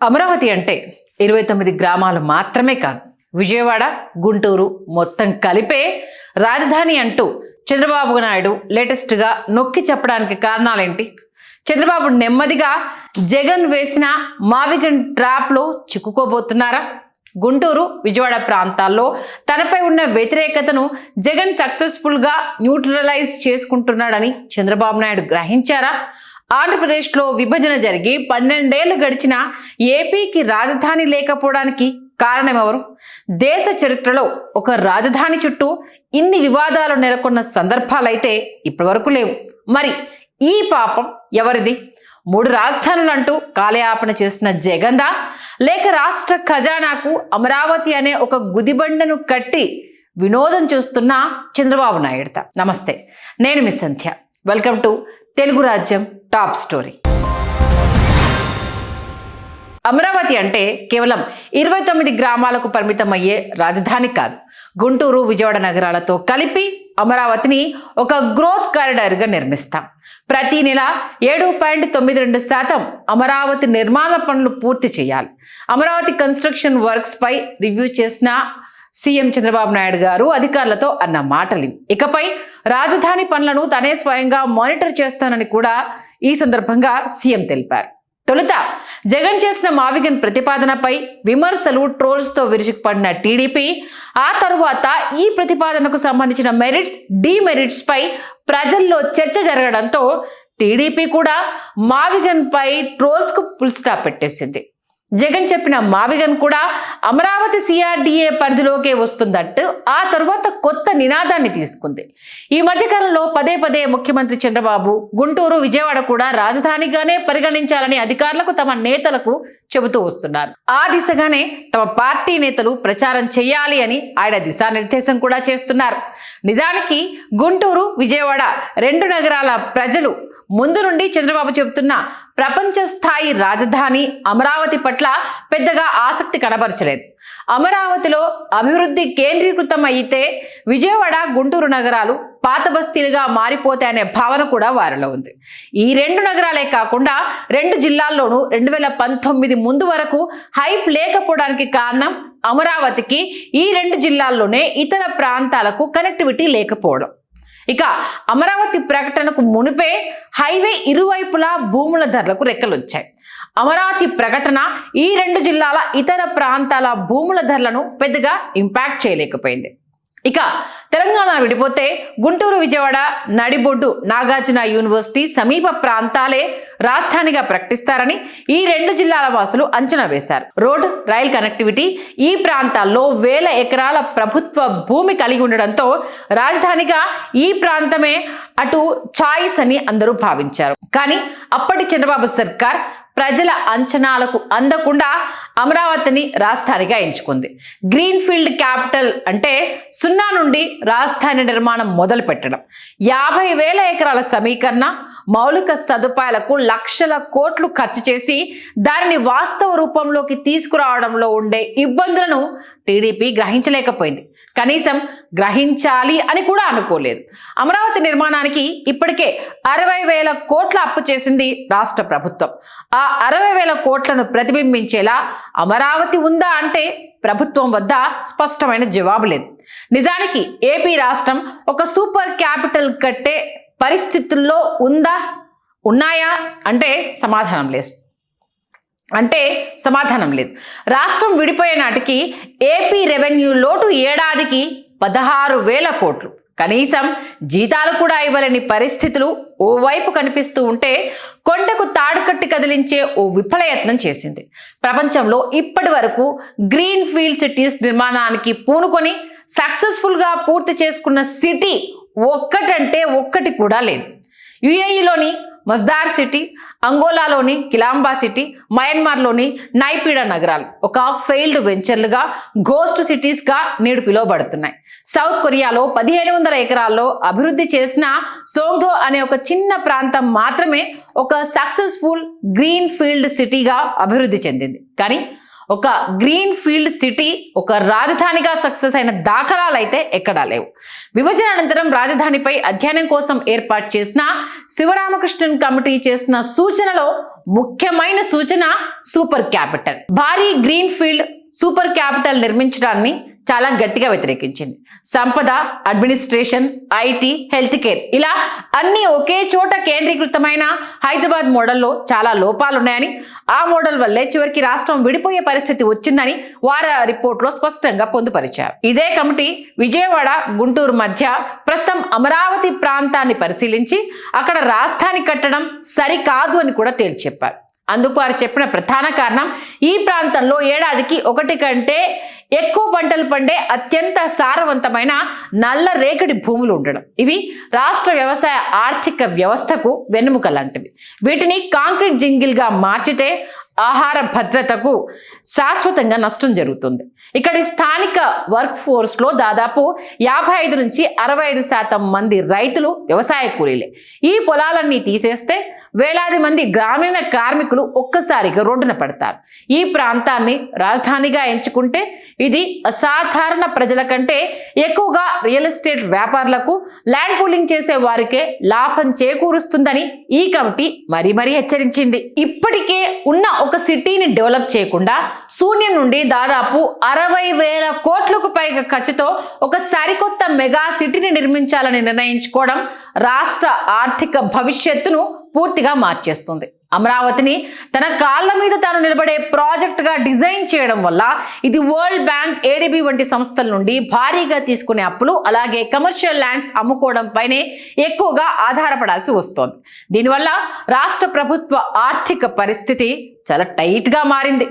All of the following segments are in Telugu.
అమరావతి అంటే 29 గ్రామాలు మాత్రమే కాదు, విజయవాడ, గుంటూరు మొత్తం కలిపే రాజధాని అంటూ చంద్రబాబు నాయుడు లేటెస్ట్గా నొక్కి చెప్పడానికి కారణాలేంటి? చంద్రబాబు నెమ్మదిగా జగన్ వేసిన మావిగన్ ట్రాప్లో చిక్కుకోబోతున్నారా? గుంటూరు, విజయవాడ ప్రాంతాల్లో తనపై ఉన్న వ్యతిరేకతను జగన్ సక్సెస్ఫుల్గా న్యూట్రలైజ్ చేసుకుంటున్నాడని చంద్రబాబు నాయుడు గ్రహించారా? ఆంధ్రప్రదేశ్లో విభజన జరిగి 12 ఏళ్లు గడిచిన ఏపీకి రాజధాని లేకపోవడానికి కారణం ఎవరు? దేశ చరిత్రలో ఒక రాజధాని చుట్టూ ఇన్ని వివాదాలు నెలకొన్న సందర్భాలైతే ఇప్పటివరకు లేవు. మరి ఈ పాపం ఎవరిది? 3 రాజధానులు అంటూ కాలయాపన చేసిన జగన్దా, లేక రాష్ట్ర ఖజానాకు అమరావతి అనే ఒక గుదిబండను కట్టి వినోదం చూస్తున్న చంద్రబాబు నాయుడుతా? నమస్తే, నేను మీ సంధ్య. వెల్కమ్ టు తెలుగు రాజ్యం టాప్ స్టోరీ. అమరావతి అంటే కేవలం 29 గ్రామాలకు పరిమితమయ్యే రాజధాని కాదు. గుంటూరు, విజయవాడ నగరాలతో కలిపి అమరావతిని ఒక గ్రోత్ కారిడార్గా నిర్మిస్తాం. ప్రతి నెల 7.92% అమరావతి నిర్మాణ పనులు పూర్తి చేయాలి. అమరావతి కన్స్ట్రక్షన్ వర్క్స్ పై రివ్యూ చేసిన సీఎం చంద్రబాబు నాయుడు గారు అధికారులతో అన్న మాటలు ఇకపై రాజధాని పనులను తనే స్వయంగా మానిటర్ చేస్తానని కూడా ఈ సందర్భంగా సీఎం తెలిపారు. తొలుత జగన్ చేసిన మావిగన్ ప్రతిపాదనపై విమర్శలు, ట్రోల్స్తో విరుచుకుపడిన టీడీపీ ఆ తరువాత ఈ ప్రతిపాదనకు సంబంధించిన మెరిట్స్, డీమెరిట్స్ పై ప్రజల్లో చర్చ జరగడంతో టీడీపీ కూడా మావిగన్ పై ట్రోల్స్ కు ఫుల్ స్టాప్ పెట్టేసింది. జగన్ చెప్పిన మావిగన్ కూడా అమరావతి సిఆర్డీఏ పరిధిలోకే వస్తుందంటూ ఆ తరువాత కొత్త నినాదాన్ని తీసుకుంది. ఈ మధ్యకాలంలో పదే పదే ముఖ్యమంత్రి చంద్రబాబు గుంటూరు, విజయవాడ కూడా రాజధానిగానే పరిగణించాలని అధికారులకు, తమ నేతలకు చెబుతూ వస్తున్నారు. ఆ దిశగానే తమ పార్టీ నేతలు ప్రచారం చేయాలి అని ఆయన దిశానిర్దేశం కూడా చేస్తున్నారు. నిజానికి గుంటూరు, విజయవాడ 2 నగరాల ప్రజలు ముందు నుండి చంద్రబాబు చెబుతున్న ప్రపంచ స్థాయి రాజధాని అమరావతి పట్ల పెద్దగా ఆసక్తి కనబరచలేదు. అమరావతిలో అభివృద్ధి కేంద్రీకృతం అయితే విజయవాడ, గుంటూరు నగరాలు పాత బస్తీలుగా మారిపోతాయనే భావన కూడా వారిలో ఉంది. ఈ 2 నగరాలే కాకుండా 2 జిల్లాల్లోనూ 2019 ముందు వరకు హైప్ లేకపోవడానికి కారణం అమరావతికి ఈ 2 జిల్లాల్లోనే ఇతర ప్రాంతాలకు కనెక్టివిటీ లేకపోవడం. ఇక అమరావతి ప్రకటనకు మునిపే హైవే ఇరువైపులా భూముల ధరలకు రెక్కలొచ్చాయి. అమరావతి ప్రకటన ఈ 2 జిల్లాల ఇతర ప్రాంతాల భూముల ధరలను పెద్దగా ఇంపాక్ట్ చేయలేకపోయింది. ఇక తెలంగాణ విడిపోతే గుంటూరు, విజయవాడ నడిబొడ్డు నాగార్జున యూనివర్సిటీ సమీప ప్రాంతాలే రాజధానిగా ప్రకటిస్తారని ఈ 2 జిల్లాల వాసులు అంచనా వేశారు. రోడ్, రైల్ కనెక్టివిటీ ఈ ప్రాంతాల్లో 1000 ఎకరాల ప్రభుత్వ భూమి కలిగి ఉండడంతో రాజధానిగా ఈ ప్రాంతమే అటు చాయిస్ అని అందరూ భావించారు. కానీ అప్పటి చంద్రబాబు సర్కార్ ప్రజల అంచనాలకు అందకుండా అమరావతిని రాజధానిగా ఎంచుకుంది. గ్రీన్ ఫీల్డ్ క్యాపిటల్ అంటే 0 నుండి రాజధాని నిర్మాణం మొదలు పెట్టడం, 50,000 ఎకరాల సమీకరణ, మౌలిక సదుపాయాలకు లక్షల కోట్లు ఖర్చు చేసి దానిని వాస్తవ రూపంలోకి తీసుకురావడంలో ఉండే ఇబ్బందులను టీడీపీ గ్రహించలేకపోయింది. కనీసం గ్రహించాలి అని కూడా అనుకోలేదు. అమరావతి నిర్మాణానికి ఇప్పటికే 60,000 కోట్ల అప్పు చేసింది రాష్ట్ర ప్రభుత్వం. ఆ 60,000 కోట్లను ప్రతిబింబించేలా అమరావతి ఉందా అంటే ప్రభుత్వం వద్ద స్పష్టమైన జవాబు లేదు. నిజానికి ఏపీ రాష్ట్రం ఒక సూపర్ క్యాపిటల్ కట్టే పరిస్థితుల్లో ఉన్నాయా అంటే సమాధానం లేదు. రాష్ట్రం విడిపోయే నాటికి ఏపీ రెవెన్యూ లోటు ఏడాదికి 16,000 కోట్లు. కనీసం జీతాలు కూడా ఇవ్వలేని పరిస్థితులు ఓవైపు కనిపిస్తూ ఉంటే కొండకు తాడుకట్టి కదిలించే ఓ విఫలయత్నం చేసింది. ప్రపంచంలో ఇప్పటి వరకు గ్రీన్ ఫీల్డ్ సిటీస్ నిర్మాణానికి పూనుకొని సక్సెస్ఫుల్గా పూర్తి చేసుకున్న సిటీ ఒక్కటి కూడా లేదు. యుఏఈలోని మస్దార్ సిటీ, అంగోలాలోని కిలాంబా సిటీ, మయన్మార్లోని నైపీడా నగరాలు ఒక ఫెయిల్డ్ వెంచర్లుగా, గోస్ట్ సిటీస్గా నేడు పిలువబడుతున్నాయి. సౌత్ కొరియాలో 1,500 ఎకరాల్లో అభివృద్ధి చేసిన సోంగ్దో అనే ఒక చిన్న ప్రాంతం మాత్రమే ఒక సక్సెస్ఫుల్ గ్రీన్ ఫీల్డ్ సిటీగా అభివృద్ధి చెందింది. కానీ ఒక గ్రీన్ ఫీల్డ్ సిటీ ఒక రాజధానిగా సక్సెస్ అయిన దాఖలాలు అయితే ఎక్కడా లేవు. విభజన అనంతరం రాజధానిపై అధ్యయనం కోసం ఏర్పాటు చేసిన శివరామకృష్ణన్ కమిటీ చేసిన సూచనలో ముఖ్యమైన సూచన సూపర్ క్యాపిటల్. భారీ గ్రీన్ ఫీల్డ్ సూపర్ క్యాపిటల్ నిర్మించడాన్ని చాలా గట్టిగా వ్యతిరేకించింది. సంపద, అడ్మినిస్ట్రేషన్, ఐటీ, హెల్త్ కేర్ ఇలా అన్ని ఒకే చోట కేంద్రీకృతమైన హైదరాబాద్ మోడల్లో చాలా లోపాలున్నాయని, ఆ మోడల్ వల్లే చివరికి రాష్ట్రం విడిపోయే పరిస్థితి వచ్చిందని వారి రిపోర్ట్లో స్పష్టంగా పొందుపరిచారు. ఇదే కమిటీ విజయవాడ, గుంటూరు మధ్య ప్రస్తుతం అమరావతి ప్రాంతాన్ని పరిశీలించి అక్కడ రాజధాని కట్టడం సరికాదు అని కూడా తేల్చి చెప్పారు. అందుకు వారు చెప్పిన ప్రధాన కారణం ఈ ప్రాంతంలో ఏడాదికి 1 కంటే ఎక్కువ పంటలు పండే అత్యంత సారవంతమైన నల్ల రేగడి భూములు ఉండడం. ఇవి రాష్ట్ర వ్యవసాయ ఆర్థిక వ్యవస్థకు వెన్నెముక లాంటివి. వీటిని కాంక్రీట్ జింగిల్గా మార్చితే ఆహార భద్రతకు శాశ్వతంగా నష్టం జరుగుతుంది. ఇక్కడి స్థానిక వర్క్ ఫోర్స్లో దాదాపు 55 నుంచి 65% మంది రైతులు వ్యవసాయ కూలీలే. ఈ పొలాలన్నీ తీసేస్తే వేలాది మంది గ్రామీణ కార్మికులు ఒక్కసారిగా రోడ్డున పడతారు. ఈ ప్రాంతాన్ని రాజధానిగా ఎంచుకుంటే ఇది అసాధారణ ప్రజల కంటే ఎక్కువగా రియల్ ఎస్టేట్ వ్యాపారులకు, ల్యాండ్ పూలింగ్ చేసే వారికే లాభం చేకూరుస్తుందని ఈ కమిటీ మరీ హెచ్చరించింది. ఇప్పటికే ఉన్న ఒక సిటీని డెవలప్ చేయకుండా శూన్యం నుండి దాదాపు 60,000 కోట్లకు పైగా ఖర్చుతో ఒక సరికొత్త మెగా సిటీని నిర్మించాలని నిర్ణయించుకోవడం రాష్ట్ర ఆర్థిక భవిష్యత్తును పూర్తిగా మార్చేస్తుంది. అమరావతిని తన కాళ్ళ మీద తాను నిలబడే ప్రాజెక్టుగా డిజైన్ చేయడం వల్ల ఇది వరల్డ్ బ్యాంక్, ఏడీబీ వంటి సంస్థల నుండి భారీగా తీసుకునే అప్పులు, అలాగే కమర్షియల్ ల్యాండ్స్ అమ్ముకోవడం పైనే ఎక్కువగా ఆధారపడాల్సి వస్తోంది. దీనివల్ల రాష్ట్ర ప్రభుత్వ ఆర్థిక పరిస్థితి చాలా టైట్గా మారింది.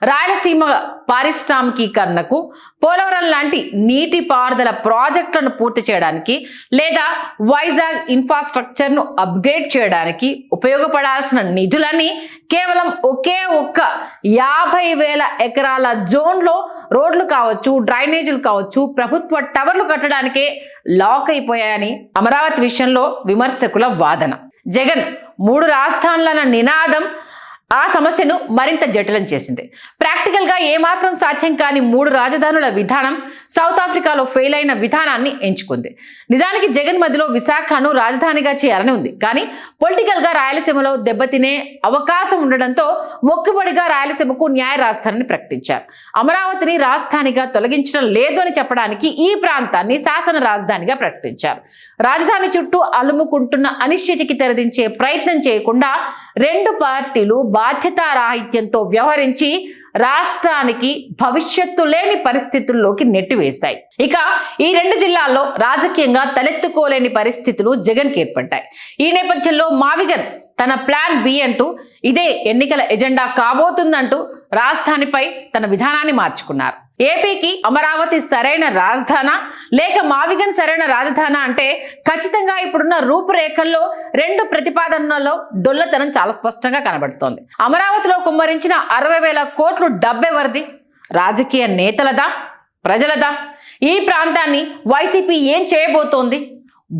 రాయలసీమ పారిశ్రామికీకరణకు, పోలవరం లాంటి నీటిపారుదల ప్రాజెక్టులను పూర్తి చేయడానికి, లేదా వైజాగ్ ఇన్ఫ్రాస్ట్రక్చర్ను అప్గ్రేడ్ చేయడానికి ఉపయోగపడాల్సిన నిధులని కేవలం ఒకే ఒక్క 50,000 ఎకరాల జోన్లో రోడ్లు కావచ్చు, డ్రైనేజీలు కావచ్చు, ప్రభుత్వ టవర్లు కట్టడానికే లాక్ అయిపోయాయని అమరావతి విషయంలో విమర్శకుల వాదన. జగన్ 3 రాజధానులన్న నినాదం ఆ సమస్యను మరింత జటిలం చేసింది. ప్రాక్టికల్గా ఏమాత్రం సాధ్యం కాని 3 రాజధానుల విధానం సౌత్ ఆఫ్రికాలో ఫెయిల్ అయిన విధానాన్ని ఎంచుకుంది. నిజానికి జగన్ మధ్యలో విశాఖను రాజధానిగా చేయాలని ఉంది. కానీ పొలిటికల్గా రాయలసీమలో దెబ్బతినే అవకాశం ఉండడంతో మొక్కుబడిగా రాయలసీమకు న్యాయ రాజధానిని ప్రకటించారు. అమరావతిని రాజధానిగా తొలగించడం లేదు అని చెప్పడానికి ఈ ప్రాంతాన్ని శాసన రాజధానిగా ప్రకటించారు. రాజధాని చుట్టూ అలుముకుంటున్న అనిశ్చితికి తెరదించే ప్రయత్నం చేయకుండా 2 పార్టీలు బాధ్యతారాహిత్యంతో వ్యవహరించి రాష్ట్రానికి భవిష్యత్తు లేని పరిస్థితుల్లోకి నెట్టివేశాయి. ఇక ఈ 2 జిల్లాల్లో రాజకీయంగా తలెత్తుకోలేని పరిస్థితులు జగన్కి ఏర్పడ్డాయి. ఈ నేపథ్యంలో మావిగన్ తన ప్లాన్ బి అంటూ, ఇదే ఎన్నికల ఎజెండా కాబోతుందంటూ రాజధానిపై తన విధానాన్ని మార్చుకున్నారు. ఏపీకి అమరావతి సరైన రాజధానా లేక మావిగన్ సరైన రాజధానా అంటే ఖచ్చితంగా ఇప్పుడున్న రూపురేఖల్లో 2 ప్రతిపాదనల్లో డొల్లతనం చాలా స్పష్టంగా కనబడుతోంది. అమరావతిలో కుమ్మరించిన 60,000 కోట్లు డబ్బెవరిది? రాజకీయ నేతలదా, ప్రజలదా? ఈ ప్రాంతాన్ని వైసీపీ ఏం చేయబోతోంది?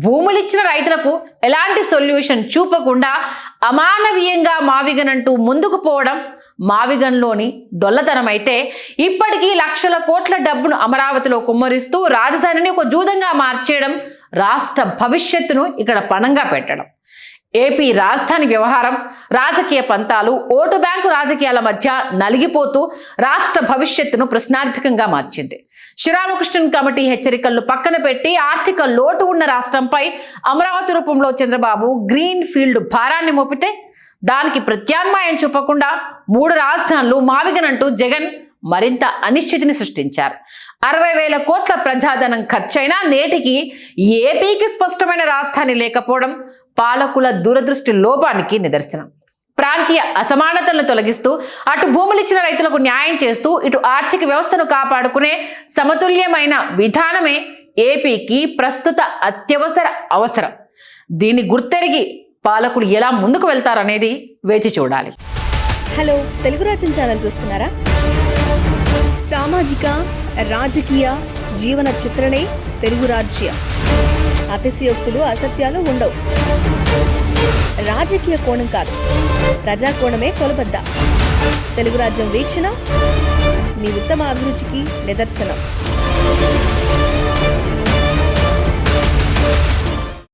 భూములిచ్చిన రైతులకు ఎలాంటి సొల్యూషన్ చూపకుండా అమానవీయంగా మావిగన్ అంటూ ముందుకు పోవడం మావిగన్లోని డొల్లతనం అయితే, ఇప్పటికీ లక్షల కోట్ల డబ్బును అమరావతిలో కుమ్మరిస్తూ రాజధానిని ఒక జూదంగా మార్చేయడం రాష్ట్ర భవిష్యత్తును ఇక్కడ పణంగా పెట్టడం. ఏపీ రాజధాని వ్యవహారం, రాజకీయ పంతాలు, ఓటు బ్యాంకు రాజకీయాల మధ్య నలిగిపోతూ రాష్ట్ర భవిష్యత్తును ప్రశ్నార్థకంగా మార్చింది. శ్రీరామకృష్ణన్ కమిటీ హెచ్చరికలను పక్కన పెట్టి ఆర్థిక లోటు ఉన్న రాష్ట్రంపై అమరావతి రూపంలో చంద్రబాబు గ్రీన్ ఫీల్డ్ భారాన్ని మోపితే, దానికి ప్రత్యామ్నాయం చూపకుండా 3 రాజధానులు మావిగన్ అంటూ జగన్ మరింత అనిశ్చితిని సృష్టించారు. 60,000 కోట్ల ప్రజాధనం ఖర్చైనా నేటికి ఏపీకి స్పష్టమైన రాజధాని లేకపోవడం పాలకుల దూరదృష్టి లోపానికి నిదర్శనం. ప్రాంతీయ అసమానతలను తొలగిస్తూ అటు భూములిచ్చిన రైతులకు న్యాయం చేస్తూ ఇటు ఆర్థిక వ్యవస్థను కాపాడుకునే సమతుల్యమైన విధానమే ఏపీకి ప్రస్తుత అత్యవసర అవసరం. దీన్ని గుర్తెరిగి పాలకులు ఎలా ముందుకు వెళ్తారనేది వేచి చూడాలి. హలో, తెలుగు రాజ్యం ఛానల్ చూస్తున్నారా? సామాజిక, రాజకీయ, జీవన చిత్రణే తెలుగు రాజ్యం. అతిశయోక్తులు, అసత్యాలు ఉండవు. రాజకీయ కోణం కాదు, ప్రజా కోణమే కొలబద్ద. తెలుగు రాజ్యం వీక్షణ మీ ఉత్తమ అభిరుచికి నిదర్శనం.